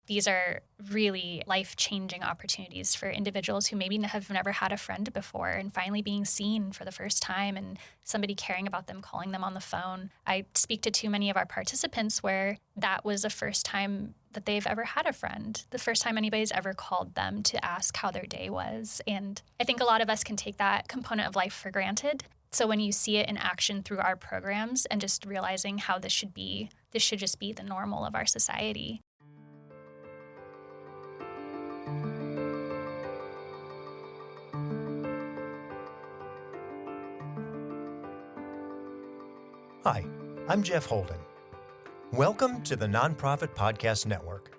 These are really life-changing opportunities for individuals who maybe have never had a friend before, and finally being seen for the first time and somebody caring about them, calling them on the phone. I speak to too many of our participants where that was the first time that they've ever had a friend, the first time anybody's ever called them to ask how their day was. And I think a lot of us can take that component of life for granted. So when you see it in action through our programs and just realizing how this should just be the normal of our society. Hi, I'm Jeff Holden. Welcome to the Nonprofit Podcast Network.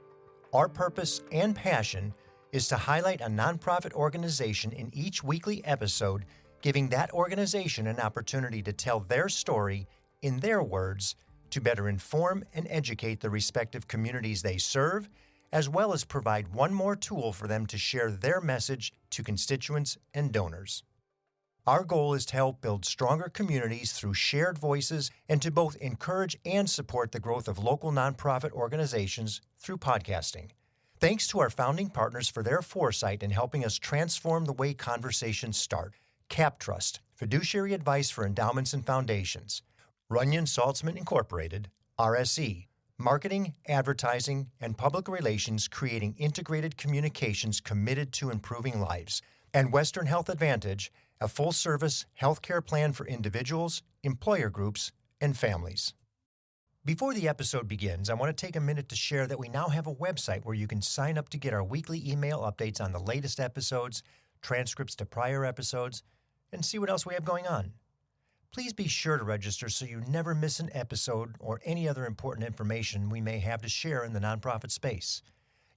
Our purpose and passion is to highlight a nonprofit organization in each weekly episode, giving that organization an opportunity to tell their story in their words to better inform and educate the respective communities they serve, as well as provide one more tool for them to share their message to constituents and donors. Our goal is to help build stronger communities through shared voices and to both encourage and support the growth of local nonprofit organizations through podcasting. Thanks to our founding partners for their foresight in helping us transform the way conversations start. CapTrust, fiduciary advice for endowments and foundations. Runyon Saltzman Incorporated, RSE, marketing, advertising, and public relations creating integrated communications committed to improving lives. And Western Health Advantage, a full-service healthcare plan for individuals, employer groups, and families. Before the episode begins, I want to take a minute to share that we now have a website where you can sign up to get our weekly email updates on the latest episodes, transcripts to prior episodes, and see what else we have going on. Please be sure to register so you never miss an episode or any other important information we may have to share in the nonprofit space.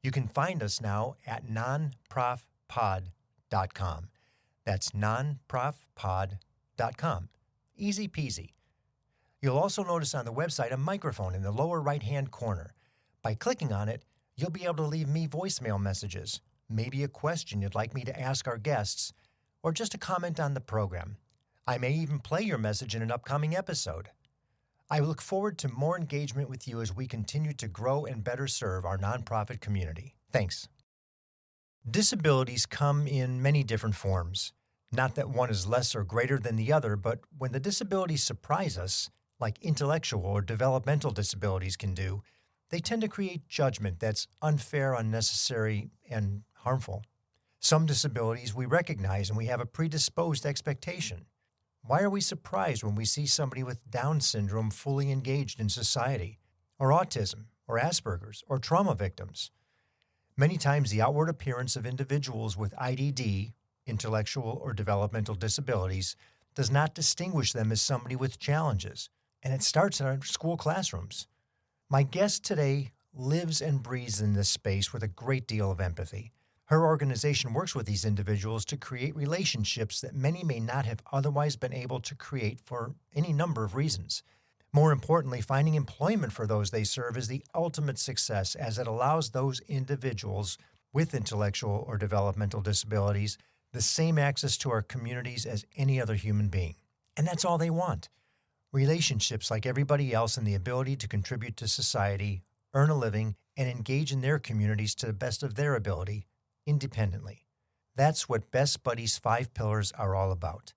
You can find us now at nonprofpod.com. That's nonprofpod.com. Easy peasy. You'll also notice on the website a microphone in the lower right-hand corner. By clicking on it, you'll be able to leave me voicemail messages, maybe a question you'd like me to ask our guests, or just a comment on the program. I may even play your message in an upcoming episode. I look forward to more engagement with you as we continue to grow and better serve our nonprofit community. Thanks. Disabilities come in many different forms. Not that one is less or greater than the other, but when the disabilities surprise us, like intellectual or developmental disabilities can do, they tend to create judgment that's unfair, unnecessary, and harmful. Some disabilities we recognize and we have a predisposed expectation. Why are we surprised when we see somebody with Down syndrome fully engaged in society, or autism, or Asperger's, or trauma victims? Many times the outward appearance of individuals with IDD, intellectual or developmental disabilities, does not distinguish them as somebody with challenges, and it starts in our school classrooms. My guest today lives and breathes in this space with a great deal of empathy. Her organization works with these individuals to create relationships that many may not have otherwise been able to create for any number of reasons. More importantly, finding employment for those they serve is the ultimate success, as it allows those individuals with intellectual or developmental disabilities the same access to our communities as any other human being. And that's all they want. Relationships like everybody else and the ability to contribute to society, earn a living, and engage in their communities to the best of their ability, independently. That's what Best Buddies' 5 pillars are all about.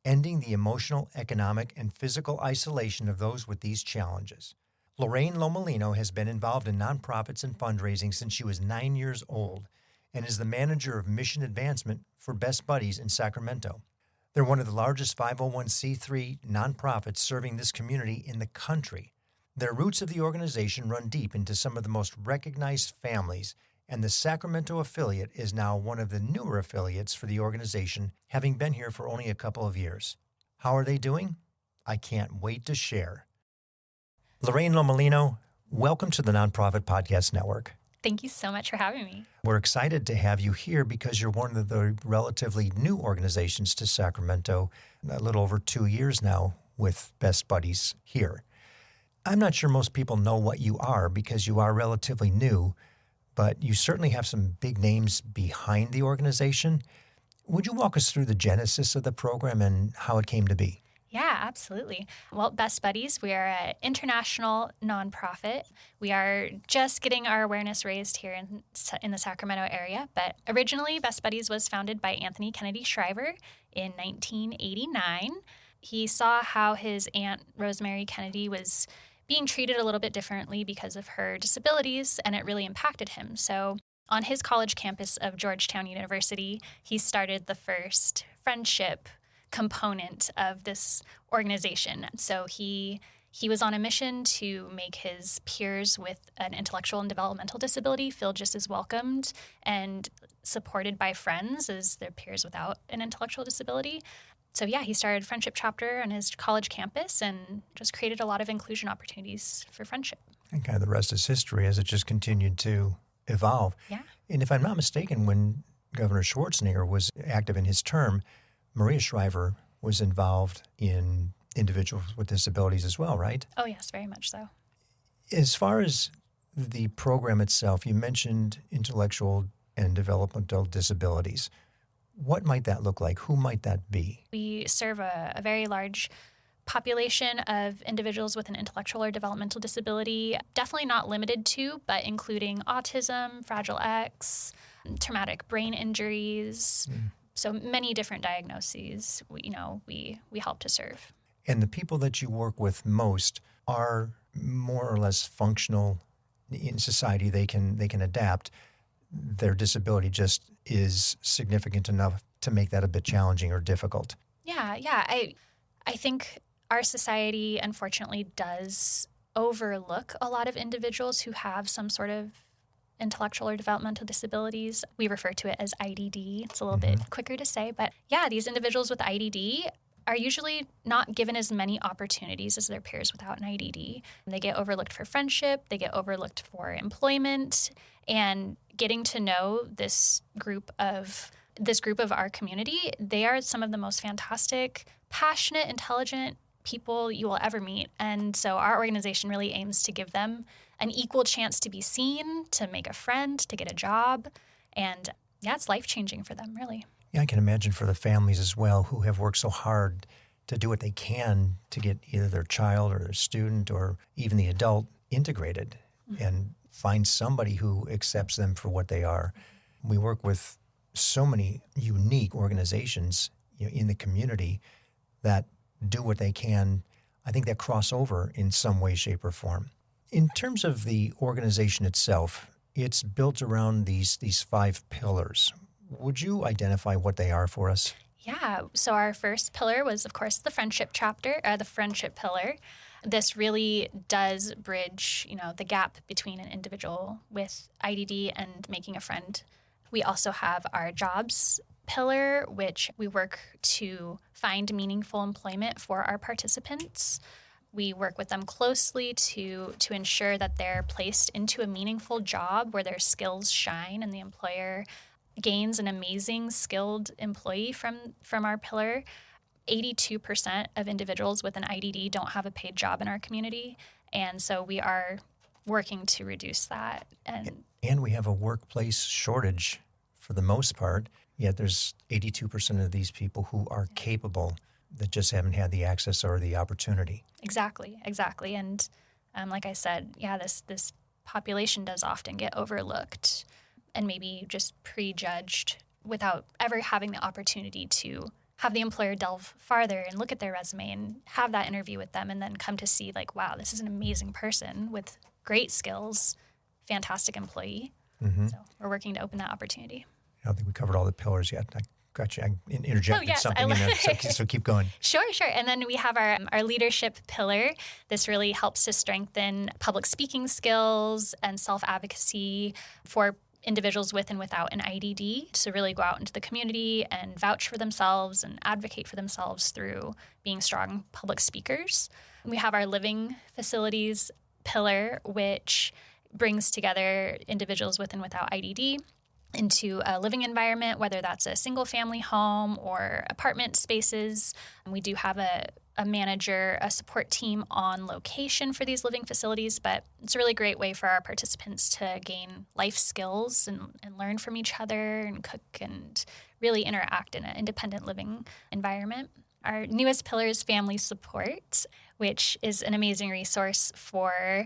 Ending the emotional, economic, and physical isolation of those with these challenges. Lorraine Lomolino has been involved in nonprofits and fundraising since she was 9 years old and is the manager of mission advancement for Best Buddies in Sacramento. They're one of the largest 501c3 nonprofits serving this community in the country. Their roots of the organization run deep into some of the most recognized families, and the Sacramento affiliate is now one of the newer affiliates for the organization, having been here for only a couple of years. How are they doing? I can't wait to share. Lorraine Lomolino, welcome to the Nonprofit Podcast Network. Thank you so much for having me. We're excited to have you here because you're one of the relatively new organizations to Sacramento, a little over 2 years now with Best Buddies here. I'm not sure most people know what you are because you are relatively new, but you certainly have some big names behind the organization. Would you walk us through the genesis of the program and how it came to be? Yeah, absolutely. Well, Best Buddies, we are an international nonprofit. We are just getting our awareness raised here in the Sacramento area. But originally, Best Buddies was founded by Anthony Kennedy Shriver in 1989. He saw how his aunt, Rosemary Kennedy, was being treated a little bit differently because of her disabilities, and it really impacted him. So on his college campus of Georgetown University, he started the first friendship component of this organization. So he was on a mission to make his peers with an intellectual and developmental disability feel just as welcomed and supported by friends as their peers without an intellectual disability. So yeah, he started Friendship Chapter on his college campus and just created a lot of inclusion opportunities for friendship. And kind of the rest is history as it just continued to evolve. Yeah. And if I'm not mistaken, when Governor Schwarzenegger was active in his term, Maria Shriver was involved in individuals with disabilities as well, right? Oh, yes, very much so. As far as the program itself, you mentioned intellectual and developmental disabilities. What might that look like? Who might that be? We serve a very large population of individuals with an intellectual or developmental disability, definitely not limited to, but including autism, FragileX, traumatic brain injuries. So many different diagnoses, we help to serve. And the people that you work with most are more or less functional in society. They can adapt. Their disability just is significant enough to make that a bit challenging or difficult. Yeah. I think our society, unfortunately, does overlook a lot of individuals who have some sort of intellectual or developmental disabilities. We refer to it as IDD. It's a little bit quicker to say. But yeah, these individuals with IDD are usually not given as many opportunities as their peers without an IDD. They get overlooked for friendship. They get overlooked for employment. And getting to know this group of our community, they are some of the most fantastic, passionate, intelligent people you will ever meet. And so our organization really aims to give them an equal chance to be seen, to make a friend, to get a job. And yeah, it's life-changing for them, really. Yeah, I can imagine for the families as well who have worked so hard to do what they can to get either their child or their student or even the adult integrated and find somebody who accepts them for what they are. We work with so many unique organizations in the community that do what they can, I think, that cross over in some way, shape, or form. In terms of the organization itself, it's built around these 5 pillars. Would you identify what they are for us? Yeah. So our first pillar was, of course, the friendship chapter, the friendship pillar. This really does bridge, the gap between an individual with IDD and making a friend. We also have our jobs pillar, which we work to find meaningful employment for our participants. We work with them closely to ensure that they're placed into a meaningful job where their skills shine and the employer gains an amazing skilled employee from our pillar. 82% of individuals with an IDD don't have a paid job in our community, and so we are working to reduce that. And we have a workplace shortage for the most part, yet there's 82% of these people who are capable that just haven't had the access or the opportunity. Exactly. And like I said, yeah, this population does often get overlooked and maybe just prejudged without ever having the opportunity to have the employer delve farther and look at their resume and have that interview with them and then come to see, like, wow, this is an amazing person with great skills, fantastic employee. So we're working to open that opportunity. I don't think we covered all the pillars yet. I got you. I interjected something in there, so keep going. Sure. And then we have our leadership pillar. This really helps to strengthen public speaking skills and self-advocacy for individuals with and without an IDD to really go out into the community and vouch for themselves and advocate for themselves through being strong public speakers. We have our living facilities pillar, which brings together individuals with and without IDD into a living environment, whether that's a single-family home or apartment spaces. And we do have a manager, a support team on location for these living facilities, but it's a really great way for our participants to gain life skills and learn from each other and cook and really interact in an independent living environment. Our newest pillar is family support, which is an amazing resource for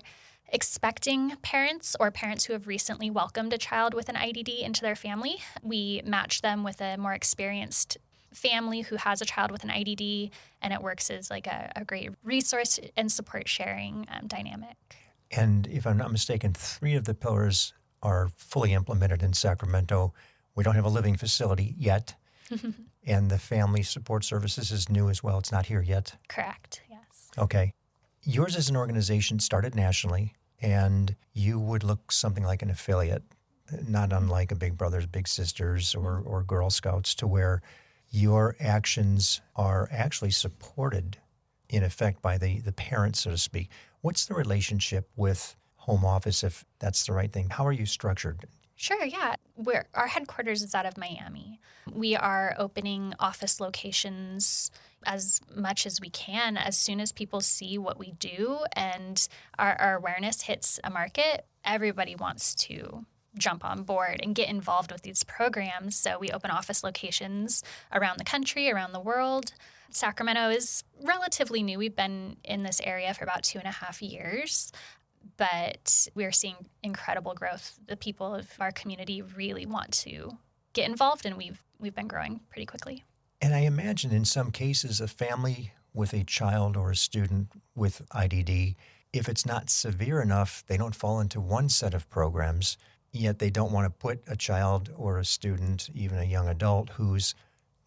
expecting parents or parents who have recently welcomed a child with an IDD into their family. We match them with a more experienced family who has a child with an IDD, and it works as like a great resource and support sharing dynamic. And if I'm not mistaken, 3 of the pillars are fully implemented in Sacramento. We don't have a living facility yet. And the family support services is new as well. It's not here yet. Correct, yes. Okay. Yours as an organization started nationally, and you would look something like an affiliate, not unlike a Big Brothers Big Sisters or Girl Scouts, to where your actions are actually supported, in effect, by the parents, so to speak. What's the relationship with home office, if that's the right thing? How are you structured? Sure, yeah. Our headquarters is out of Miami. We are opening office locations as much as we can as soon as people see what we do and our awareness hits a market. Everybody wants to jump on board and get involved with these programs. So we open office locations around the country, around the world. Sacramento is relatively new. We've been in this area for about 2.5 years. But we're seeing incredible growth. The people of our community really want to get involved, and we've been growing pretty quickly. And I imagine in some cases a family with a child or a student with IDD, if it's not severe enough, they don't fall into one set of programs, yet they don't want to put a child or a student, even a young adult who's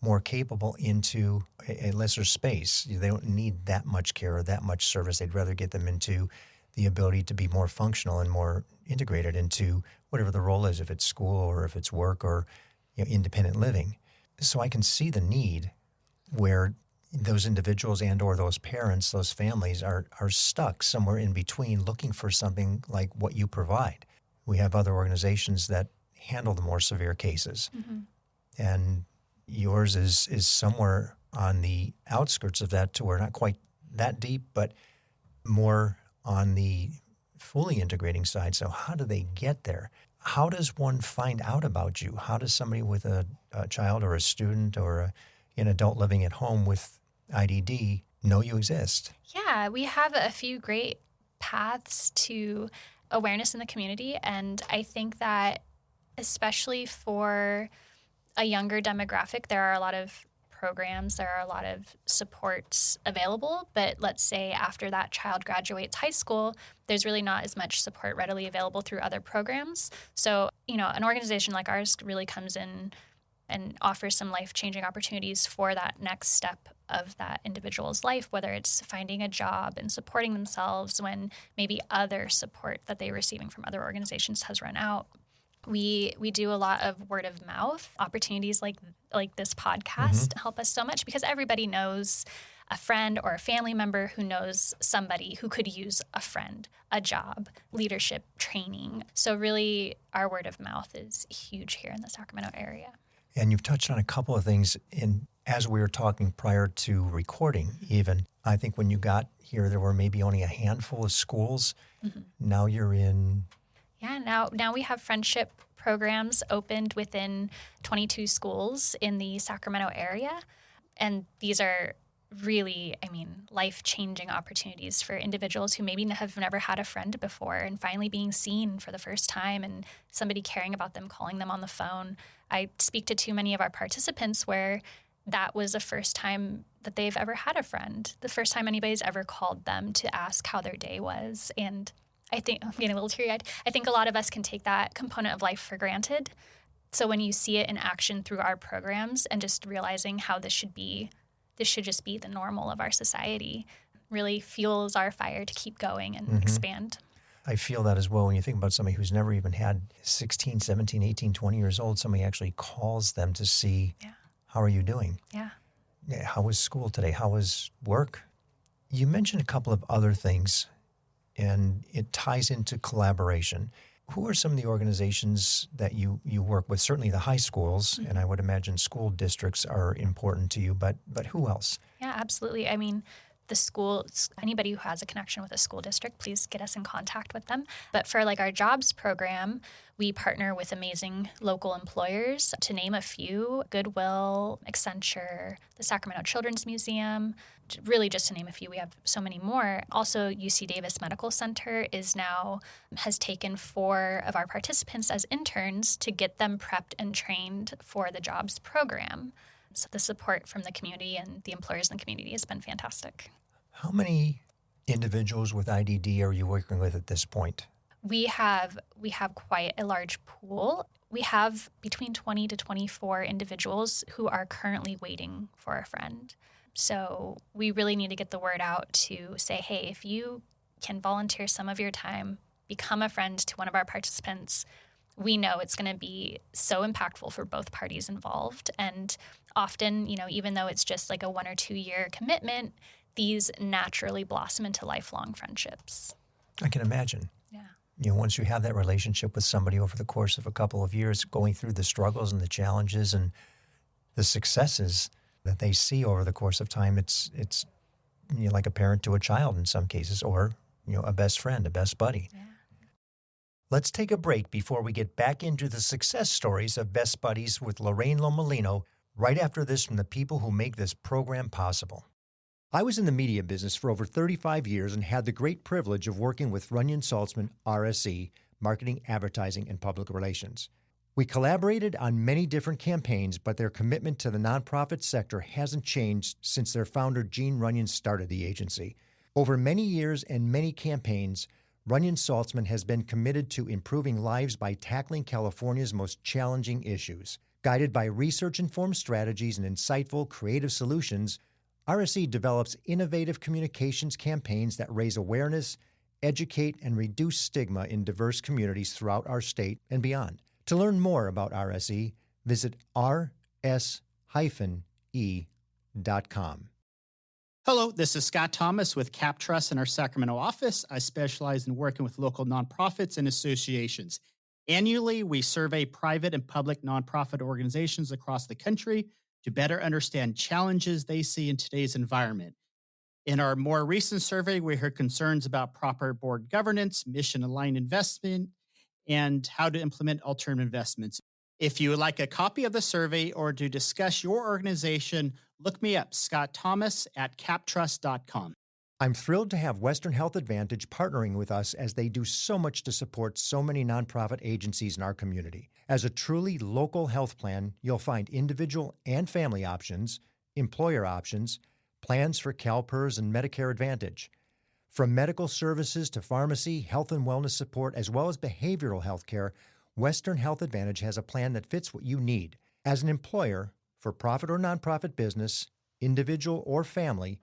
more capable, into a lesser space. They don't need that much care or that much service. They'd rather get them into the ability to be more functional and more integrated into whatever the role is, if it's school or if it's work or independent living. So I can see the need where those individuals and or those parents, those families are stuck somewhere in between looking for something like what you provide. We have other organizations that handle the more severe cases. Mm-hmm. And yours is somewhere on the outskirts of that, to where not quite that deep, but more on the fully integrating side. So how do they get there? How does one find out about you? How does somebody with a child or a student or an adult living at home with IDD know you exist? Yeah, we have a few great paths to awareness in the community. And I think that especially for a younger demographic, there are a lot of programs, there are a lot of supports available, but let's say after that child graduates high school, there's really not as much support readily available through other programs. So, an organization like ours really comes in and offers some life-changing opportunities for that next step of that individual's life, whether it's finding a job and supporting themselves when maybe other support that they're receiving from other organizations has run out. We do a lot of word of mouth. Opportunities like this podcast help us so much because everybody knows a friend or a family member who knows somebody who could use a friend, a job, leadership training. So really, our word of mouth is huge here in the Sacramento area. And you've touched on a couple of things as we were talking prior to recording even. I think when you got here, there were maybe only a handful of schools. Mm-hmm. Now you're in... Yeah, now we have friendship programs opened within 22 schools in the Sacramento area. And these are really, life-changing opportunities for individuals who maybe have never had a friend before and finally being seen for the first time and somebody caring about them, calling them on the phone. I speak to too many of our participants where that was the first time that they've ever had a friend, the first time anybody's ever called them to ask how their day was. And I think, I'm getting a little teary-eyed, I think a lot of us can take that component of life for granted. So when you see it in action through our programs and just realizing how this should just be the normal of our society, really fuels our fire to keep going and expand. I feel that as well. When you think about somebody who's never even had 16, 17, 18, 20 years old, somebody actually calls them to see, how are you doing? Yeah. How was school today? How was work? You mentioned a couple of other things, and it ties into collaboration. Who are some of the organizations that you work with? Certainly the high schools, and I would imagine school districts are important to you, but who else? Yeah, absolutely. the schools, anybody who has a connection with a school district, please get us in contact with them. But for like our jobs program, we partner with amazing local employers. To name a few, Goodwill, Accenture, the Sacramento Children's Museum, really just to name a few. We have so many more. Also, UC Davis Medical Center has taken 4 of our participants as interns to get them prepped and trained for the jobs program. So the support from the community and the employers in the community has been fantastic. How many individuals with IDD are you working with at this point? We have quite a large pool. We have between 20 to 24 individuals who are currently waiting for a friend. So we really need to get the word out to say, hey, if you can volunteer some of your time, become a friend to one of our participants, we know it's going to be so impactful for both parties involved. And often, even though it's just like a 1 or 2 year commitment, these naturally blossom into lifelong friendships. I can imagine. Yeah. Once you have that relationship with somebody over the course of a couple of years, going through the struggles and the challenges and the successes that they see over the course of time, it's like a parent to a child in some cases, or a best friend, a best buddy. Yeah. Let's take a break before we get back into the success stories of Best Buddies with Lorraine Lomolino right after this from the people who make this program possible. I was in the media business for over 35 years and had the great privilege of working with Runyon Saltzman, RSE, Marketing, Advertising, and Public Relations. We collaborated on many different campaigns, but their commitment to the nonprofit sector hasn't changed since their founder, Gene Runyon, started the agency. Over many years and many campaigns, Runyon Saltzman has been committed to improving lives by tackling California's most challenging issues. Guided by research-informed strategies and insightful, creative solutions, RSE develops innovative communications campaigns that raise awareness, educate, and reduce stigma in diverse communities throughout our state and beyond. To learn more about RSE, visit rs-e.com. Hello, this is Scott Thomas with CapTrust in our Sacramento office. I specialize in working with local nonprofits and associations. Annually, we survey private and public nonprofit organizations across the country to better understand challenges they see in today's environment. In our more recent survey, we heard concerns about proper board governance, mission-aligned investment, and how to implement alternative investments. If you would like a copy of the survey or to discuss your organization, look me up, Scott Thomas at captrust.com. I'm thrilled to have Western Health Advantage partnering with us as they do so much to support so many nonprofit agencies in our community. As a truly local health plan, you'll find individual and family options, employer options, plans for CalPERS and Medicare Advantage. From medical services to pharmacy, health and wellness support, as well as behavioral health care, Western Health Advantage has a plan that fits what you need. As an employer, for profit or nonprofit business, individual or family,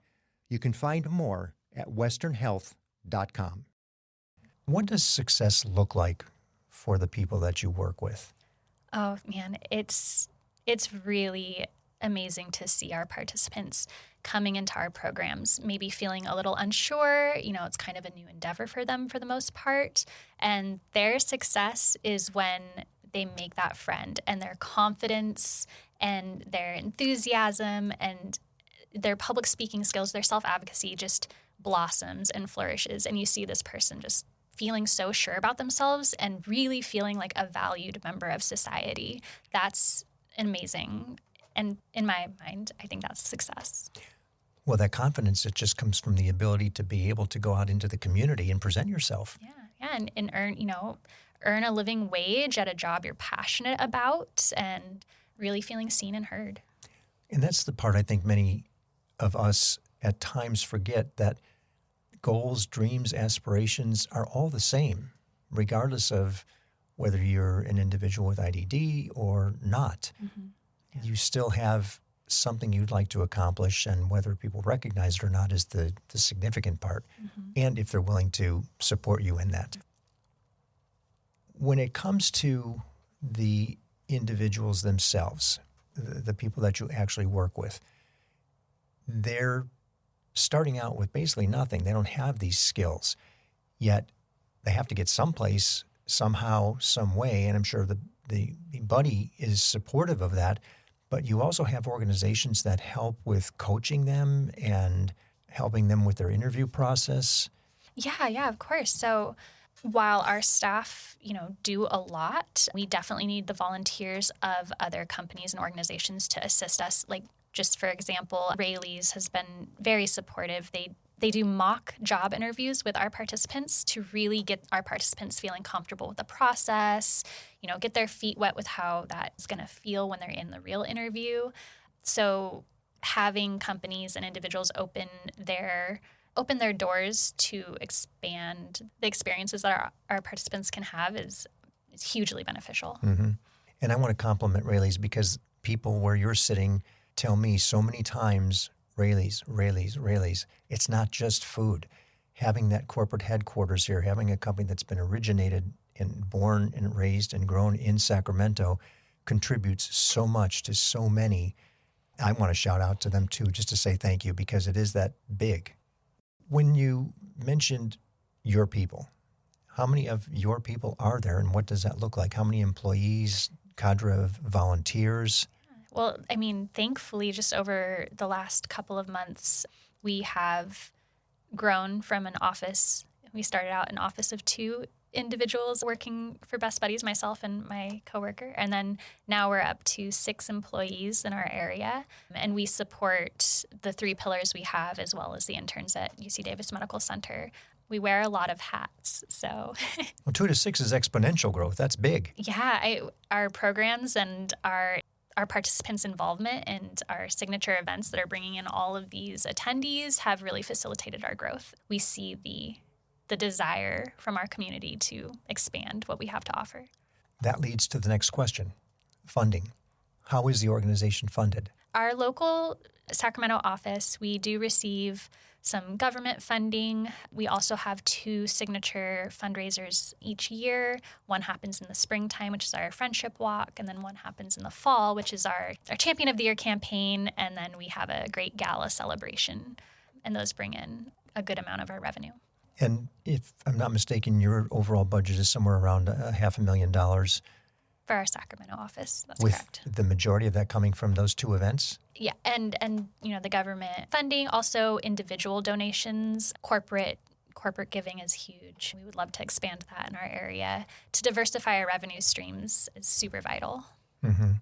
you can find more at westernhealth.com. What does success look like for the people that you work with? Oh, man, it's really amazing to see our participants coming into our programs, maybe feeling a little unsure. It's kind of a new endeavor for them for the most part. And their success is when they make that friend, and their confidence and their enthusiasm and their public speaking skills, their self-advocacy just blossoms and flourishes. And you see this person just feeling so sure about themselves and really feeling like a valued member of society. That's amazing. And in my mind, I think that's success. Well, that confidence, it just comes from the ability to be able to go out into the community and present yourself. Yeah, and earn a living wage at a job you're passionate about and really feeling seen and heard. And that's the part I think many of us at times forget, that goals, dreams, aspirations are all the same, regardless of whether you're an individual with IDD or not. Mm-hmm. Yeah. You still have something you'd like to accomplish, and whether people recognize it or not is the significant part, and if they're willing to support you in that. When it comes to the individuals themselves, the people that you actually work with, they're starting out with basically nothing. They don't have these skills, yet they have to get someplace, somehow, some way, and I'm sure the buddy is supportive of that. But you also have organizations that help with coaching them and helping them with their interview process? Yeah, of course. So while our staff, do a lot, we definitely need the volunteers of other companies and organizations to assist us. Like, just for example, Rayleigh's has been very supportive. They do mock job interviews with our participants to really get our participants feeling comfortable with the process, get their feet wet with how that is going to feel when they're in the real interview. So having companies and individuals open their doors to expand the experiences that our participants can have is hugely beneficial. Mm-hmm. And I want to compliment Rayleigh's because people where you're sitting tell me so many times, Rayleigh's. It's not just food. Having that corporate headquarters here, having a company that's been originated and born and raised and grown in Sacramento contributes so much to so many. I want to shout out to them too, just to say thank you, because it is that big. When you mentioned your people, how many of your people are there and what does that look like? How many employees, cadre of volunteers? Well, thankfully, just over the last couple of months, we have grown from an office. We started out an office of 2 individuals working for Best Buddies, myself and my coworker. And then now we're up to 6 employees in our area. And we support the 3 pillars we have, as well as the interns at UC Davis Medical Center. We wear a lot of hats, so. Well, 2 to 6 is exponential growth. That's big. Yeah, our programs and our participants' involvement and our signature events that are bringing in all of these attendees have really facilitated our growth. We see the desire from our community to expand what we have to offer. That leads to the next question, funding. How is the organization funded? Our local Sacramento office, we do receive some government funding. We also have 2 signature fundraisers each year. One happens in the springtime, which is our Friendship Walk, and then one happens in the fall, which is our Champion of the Year campaign, and then we have a great gala celebration, and those bring in a good amount of our revenue. And if I'm not mistaken, your overall budget is somewhere around $500,000. For our Sacramento office, that's with correct. The majority of that coming from those 2 events? Yeah, and the government funding, also individual donations, corporate giving is huge. We would love to expand that in our area. To diversify our revenue streams is super vital. Mm-hmm.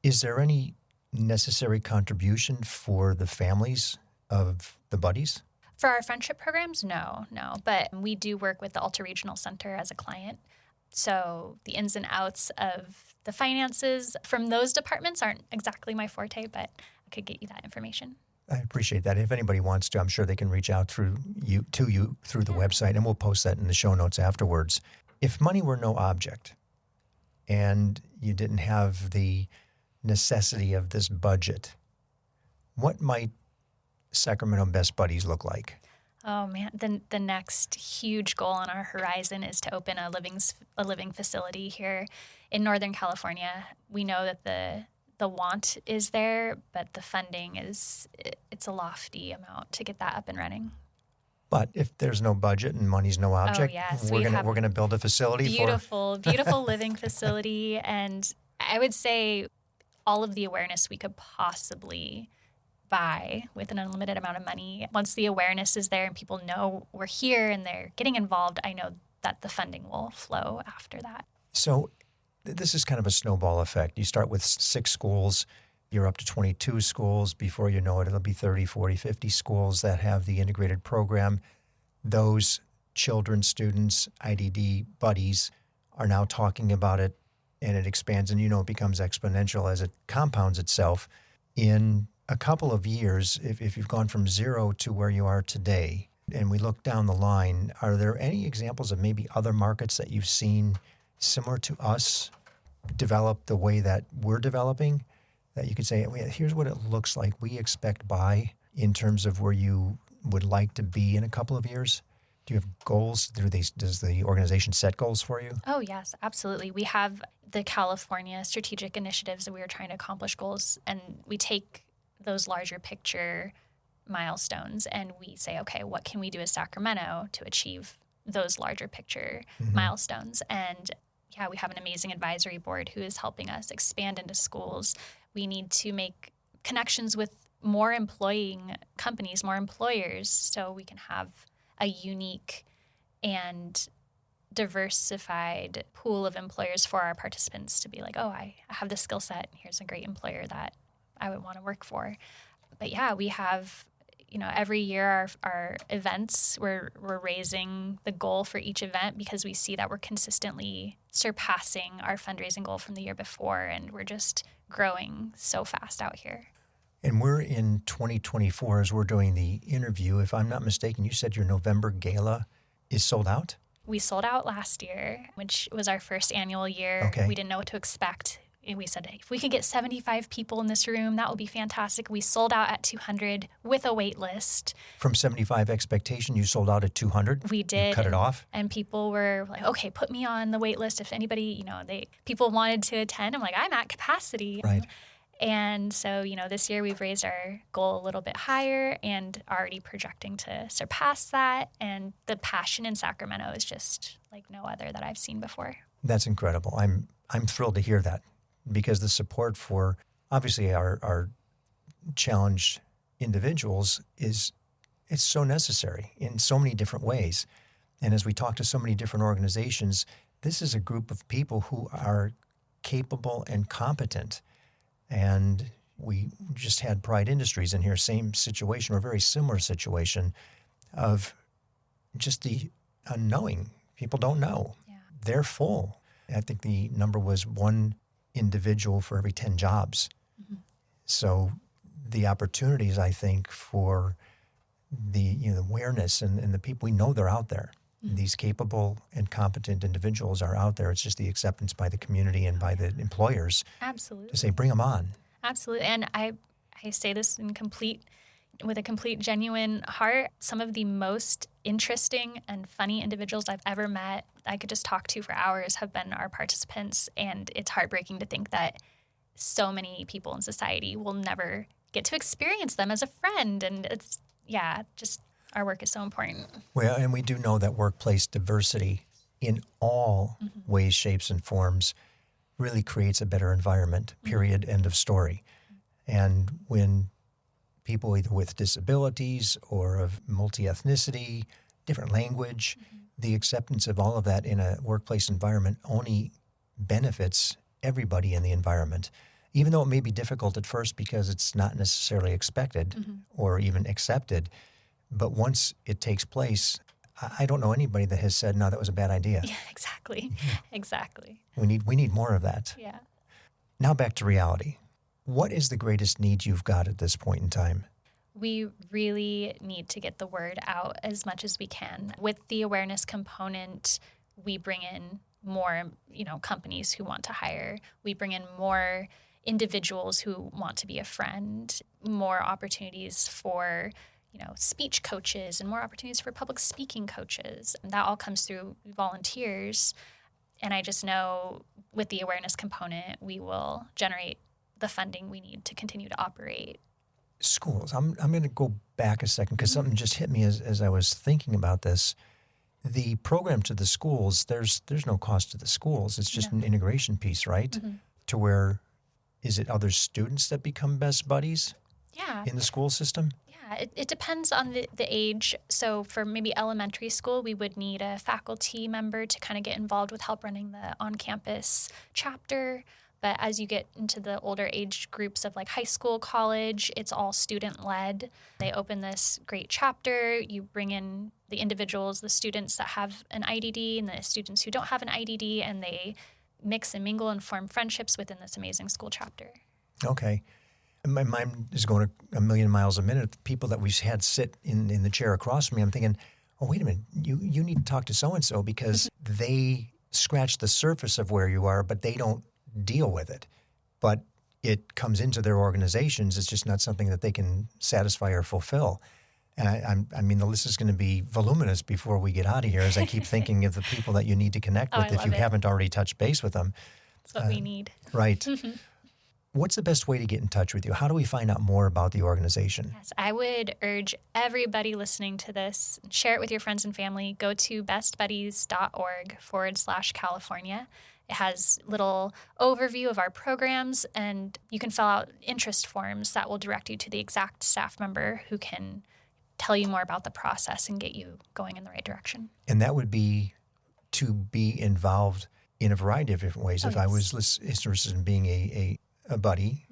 Is there any necessary contribution for the families of the buddies? For our friendship programs, no. But we do work with the Alta Regional Center as a client. So the ins and outs of the finances from those departments aren't exactly my forte, but I could get you that information. I appreciate that. If anybody wants to, I'm sure they can reach out to you through the website, and we'll post that in the show notes afterwards. If money were no object and you didn't have the necessity of this budget, what might Sacramento Best Buddies look like? Oh man, the next huge goal on our horizon is to open a living facility here in Northern California. We know that the want is there, but the funding it's a lofty amount to get that up and running. But if there's no budget and money's no object, we're gonna build a facility beautiful living facility, and I would say all of the awareness we could possibly buy with an unlimited amount of money. Once the awareness is there and people know we're here and they're getting involved, I know that the funding will flow after that. So this is kind of a snowball effect. You start with 6 schools, you're up to 22 schools. Before you know it, it'll be 30, 40, 50 schools that have the integrated program. Those children, students, IDD buddies are now talking about it, and it expands, and it becomes exponential as it compounds itself. In a couple of years, if you've gone from 0 to where you are today, and we look down the line, are there any examples of maybe other markets that you've seen similar to us develop the way that we're developing, that you could say, here's what it looks like we expect by in terms of where you would like to be in a couple of years? Do you have goals? Does the organization set goals for you? Oh, yes, absolutely. We have the California strategic initiatives that we are trying to accomplish goals, and we take those larger picture milestones and we say, okay, what can we do as Sacramento to achieve those larger picture milestones? And yeah, we have an amazing advisory board who is helping us expand into schools. We need to make connections with more employing companies, more employers, so we can have a unique and diversified pool of employers for our participants to be like, oh, I have this skill set. Here's a great employer that I would want to work for. But yeah, we have, every year our events, we're raising the goal for each event because we see that we're consistently surpassing our fundraising goal from the year before. And we're just growing so fast out here. And we're in 2024 as we're doing the interview. If I'm not mistaken, you said your November gala is sold out? We sold out last year, which was our first annual year. Okay. We didn't know what to expect. And we said, hey, if we could get 75 people in this room, that would be fantastic. We sold out at 200 with a wait list. From 75 expectation, you sold out at 200? We did. You cut it off? And people were like, okay, put me on the wait list. If anybody, people wanted to attend, I'm like, I'm at capacity. Right. And so, this year we've raised our goal a little bit higher and already projecting to surpass that. And the passion in Sacramento is just like no other that I've seen before. That's incredible. I'm thrilled to hear that because the support for obviously our challenged individuals it's so necessary in so many different ways. And as we talk to so many different organizations, this is a group of people who are capable and competent. And we just had Pride Industries in here, same situation or very similar situation of just the unknowing. People don't know. Yeah. They're full. I think the number was 1 individual for every 10 jobs. Mm-hmm. So the opportunities, I think, for the awareness and the people, we know they're out there. Mm-hmm. These capable and competent individuals are out there. It's just the acceptance by the community and by the employers. Absolutely. To say, bring them on. Absolutely. And I say this with a complete genuine heart. Some of the most interesting and funny individuals I've ever met, I could just talk to for hours, have been our participants. And it's heartbreaking to think that so many people in society will never get to experience them as a friend. And it's, just our work is so important. Well, and we do know that workplace diversity in all mm-hmm. ways, shapes, and forms really creates a better environment, period, mm-hmm. end of story. And when people either with disabilities or of multi-ethnicity, different language, mm-hmm. the acceptance of all of that in a workplace environment only benefits everybody in the environment, even though it may be difficult at first because it's not necessarily expected mm-hmm. or even accepted. But once it takes place, I don't know anybody that has said, no, that was a bad idea. Yeah, exactly. Mm-hmm. Exactly. We need more of that. Yeah. Now back to reality. What is the greatest need you've got at this point in time? We really need to get the word out as much as we can. With the awareness component, we bring in more, companies who want to hire. We bring in more individuals who want to be a friend, more opportunities for speech coaches and more opportunities for public speaking coaches. And that all comes through volunteers. And I just know with the awareness component, we will generate the funding we need to continue to operate. Schools. I'm going to go back a second because mm-hmm. something just hit me as I was thinking about this. The program to the schools, there's no cost to the schools. It's just an integration piece, right? Mm-hmm. To where, is it other students that become best buddies? Yeah. In the school system? Yeah, it depends on the age. So for maybe elementary school, we would need a faculty member to kind of get involved with help running the on-campus chapter. But as you get into the older age groups of like high school, college, it's all student-led. They open this great chapter. You bring in the individuals, the students that have an IDD and the students who don't have an IDD, and they mix and mingle and form friendships within this amazing school chapter. Okay. My mind is going a million miles a minute. The people that we've had sit in the chair across from me, I'm thinking, oh, wait a minute, you need to talk to so-and-so because they scratch the surface of where you are, but they don't deal with it. But it comes into their organizations. It's just not something that they can satisfy or fulfill. And I mean, the list is going to be voluminous before we get out of here as I keep thinking of the people that you need to connect with if you haven't already touched base with them. That's what we need. Right. What's the best way to get in touch with you? How do we find out more about the organization? Yes, I would urge everybody listening to this, share it with your friends and family. Go to bestbuddies.org/California It has little overview of our programs, and you can fill out interest forms that will direct you to the exact staff member who can tell you more about the process and get you going in the right direction. And that would be to be involved in a variety of different ways. If I was interested in being a buddy,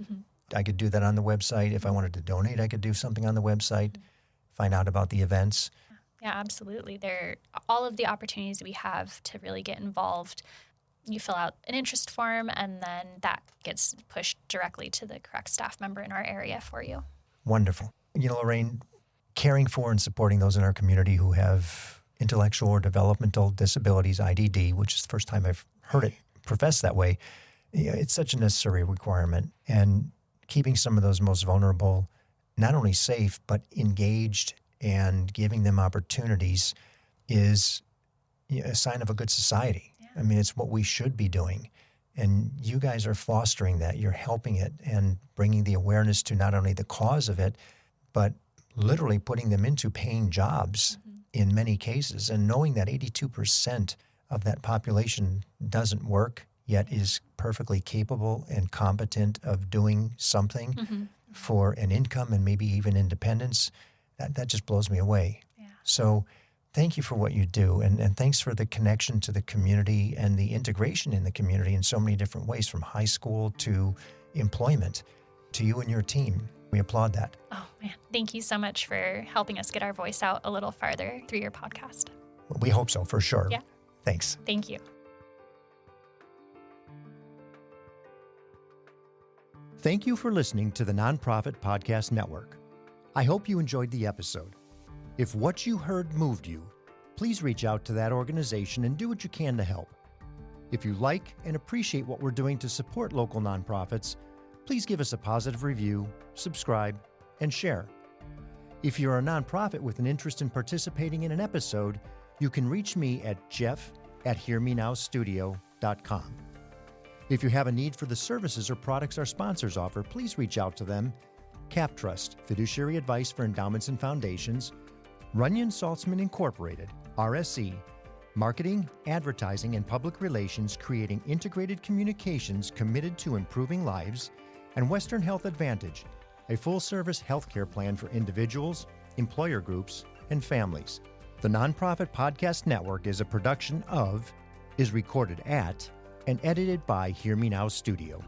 I could do that on the website. If I wanted to donate, I could do something on the website, find out about the events. Yeah, absolutely. All of the opportunities we have to really get involved. You fill out an interest form, and then that gets pushed directly to the correct staff member in our area for you. Wonderful. Lorraine, caring for and supporting those in our community who have intellectual or developmental disabilities, IDD, which is the first time I've heard it professed that way, it's such a necessary requirement. And keeping some of those most vulnerable not only safe, but engaged and giving them opportunities is a sign of a good society. Yeah. I mean, it's what we should be doing. And you guys are fostering that. You're helping it and bringing the awareness to not only the cause of it, but literally putting them into paying jobs in many cases. And knowing that 82% of that population doesn't work, yet is perfectly capable and competent of doing something for an income and maybe even independence, that just blows me away. Yeah. So thank you for what you do, and thanks for the connection to the community and the integration in the community in so many different ways, from high school to employment, to you and your team. We applaud that. Oh, man. Thank you so much for helping us get our voice out a little farther through your podcast. Well, we hope so, for sure. Yeah. Thanks. Thank you. Thank you for listening to the Nonprofit Podcast Network. I hope you enjoyed the episode. If what you heard moved you, please reach out to that organization and do what you can to help. If you like and appreciate what we're doing to support local nonprofits, please give us a positive review, subscribe, and share. If you're a nonprofit with an interest in participating in an episode, you can reach me at jeff@hearmenowstudio.com. If you have a need for the services or products our sponsors offer, please reach out to them. CapTrust, fiduciary advice for endowments and foundations. Runyon Saltzman Incorporated, RSE, marketing, advertising, and public relations, creating integrated communications committed to improving lives. And Western Health Advantage, a full-service healthcare plan for individuals, employer groups, and families. The Nonprofit Podcast Network is a production of, is recorded at, and edited by Hear Me Now Studio.